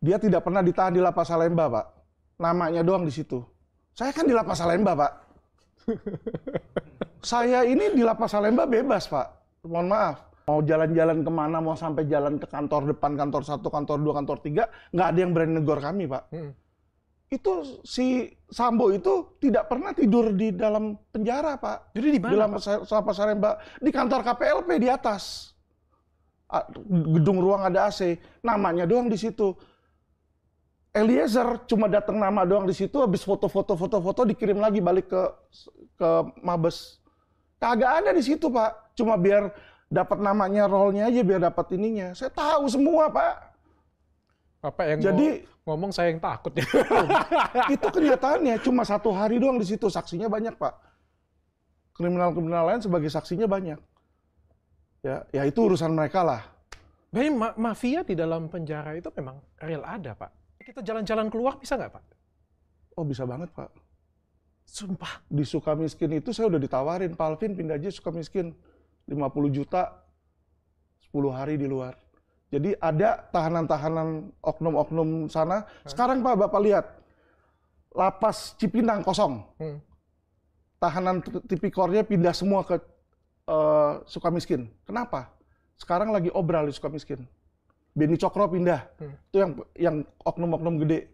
Dia tidak pernah ditahan di Lapas Salemba, Pak. Namanya doang di situ. Saya kan di Lapas Salemba, Pak. Saya ini di Lapas Salemba bebas, Pak. Mohon maaf. Mau jalan-jalan kemana, mau sampai jalan ke kantor depan, kantor 1, kantor 2, kantor 3, nggak ada yang berani negor kami, Pak. Itu si Sambo itu tidak pernah tidur di dalam penjara, Pak. Jadi di mana, Pak? Di Lapas Salemba. Di kantor KPLP di atas. Gedung ruang ada AC. Namanya doang di situ. Eliezer cuma datang nama doang di situ, habis foto-foto dikirim lagi balik ke Mabes. Kagak ada di situ, Pak. Cuma biar dapat namanya, role-nya aja, biar dapat ininya. Saya tahu semua, Pak. Bapak yang ngomong saya yang takut ya. Itu kenyataannya, cuma 1 hari doang di situ. Saksinya banyak, Pak. Kriminal-kriminal lain sebagai saksinya banyak. Ya itu urusan mereka lah. Jadi mafia di dalam penjara itu memang real ada, Pak. Kita jalan-jalan keluar bisa nggak, Pak? Oh, bisa banget, Pak. Sumpah. Di Sukamiskin itu saya udah ditawarin, Pak Alvin pindah aja Sukamiskin. 50 juta, 10 hari di luar. Jadi ada tahanan-tahanan oknum-oknum sana. Sekarang, Pak, Bapak lihat. Lapas Cipinang kosong. Tahanan tipikornya pindah semua ke Sukamiskin. Kenapa? Sekarang lagi obral di Sukamiskin. Beni Cokro pindah. Itu yang oknum-oknum gede.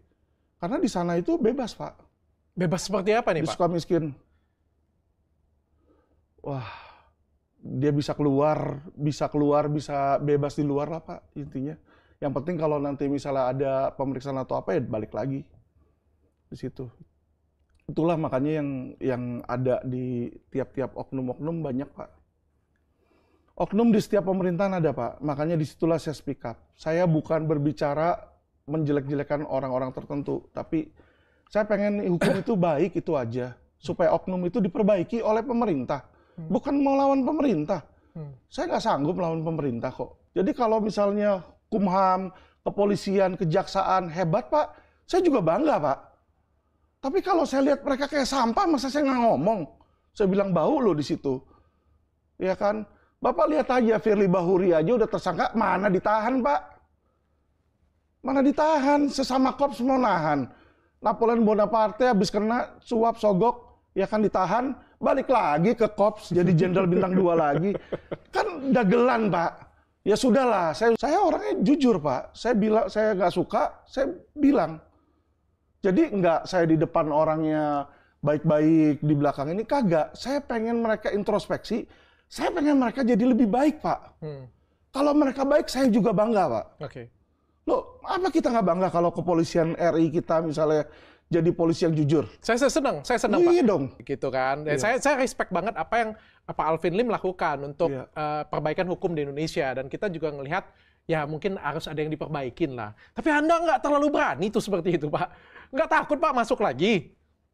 Karena di sana itu bebas, Pak. Bebas seperti apa nih, di Pak? Di Sukamiskin. Wah, dia bisa keluar, bisa bebas di luar lah, Pak, intinya. Yang penting kalau nanti misalnya ada pemeriksaan atau apa, ya balik lagi di situ. Itulah makanya yang ada di tiap-tiap oknum-oknum banyak, Pak. Oknum di setiap pemerintahan ada, Pak. Makanya disitulah saya speak up. Saya bukan berbicara menjelek-jelekan orang-orang tertentu, tapi saya pengen hukum itu baik, itu aja. Supaya oknum itu diperbaiki oleh pemerintah. Bukan mau lawan pemerintah. Saya nggak sanggup lawan pemerintah kok. Jadi kalau misalnya Kumham, kepolisian, kejaksaan hebat, Pak, saya juga bangga, Pak. Tapi kalau saya lihat mereka kayak sampah, masa saya nggak ngomong? Saya bilang bau loh di situ. Ya kan? Bapak lihat aja, Firly Bahuri aja udah tersangka, mana ditahan, Pak? Mana ditahan? Sesama korps mau nahan. Napoleon Bonaparte habis kena suap sogok, ya kan ditahan, balik lagi ke korps, jadi jenderal bintang 2 lagi. Kan dagelan, Pak. Ya sudahlah, saya orangnya jujur, Pak. Saya bilang, saya nggak suka, saya bilang. Jadi nggak saya di depan orangnya baik-baik, di belakang ini kagak. Saya pengen mereka introspeksi, saya pengen mereka jadi lebih baik, Pak. Kalau mereka baik, saya juga bangga, Pak. Oke. Loh, apa kita nggak bangga kalau kepolisian RI kita misalnya jadi polisi yang jujur? Saya senang, Pak. Iya dong. Gitu kan. Dan saya respect banget apa yang Alvin Lim lakukan untuk perbaikan hukum di Indonesia. Dan kita juga ngelihat, ya mungkin harus ada yang diperbaikin lah. Tapi Anda nggak terlalu berani tuh seperti itu, Pak. Nggak takut, Pak, masuk lagi?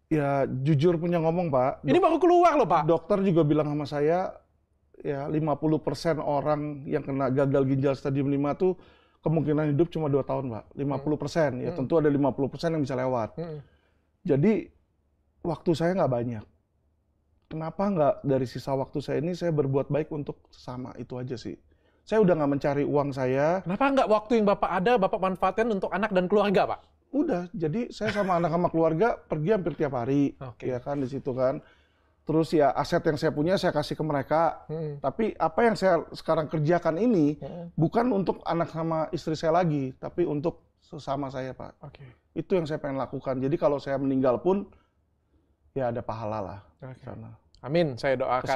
Ya, jujur punya ngomong, Pak. Ini baru keluar loh, Pak. Dokter juga bilang sama saya, ya 50% orang yang kena gagal ginjal stadium 5 tuh kemungkinan hidup cuma 2 tahun, Pak. 50%. Ya tentu ada 50% yang bisa lewat. Jadi, waktu saya nggak banyak. Kenapa nggak dari sisa waktu saya ini saya berbuat baik untuk sesama? Itu aja sih. Saya udah nggak mencari uang saya. Kenapa nggak waktu yang Bapak ada, Bapak manfaatkan untuk anak dan keluarga, Pak? Udah, jadi saya sama anak sama keluarga pergi hampir tiap hari. Ya kan, di situ kan. Terus ya aset yang saya punya saya kasih ke mereka. Tapi apa yang saya sekarang kerjakan ini bukan untuk anak sama istri saya lagi, tapi untuk sesama saya, Pak. Itu yang saya pengen lakukan. Jadi kalau saya meninggal pun ya ada pahala lah. Amin, saya doakan.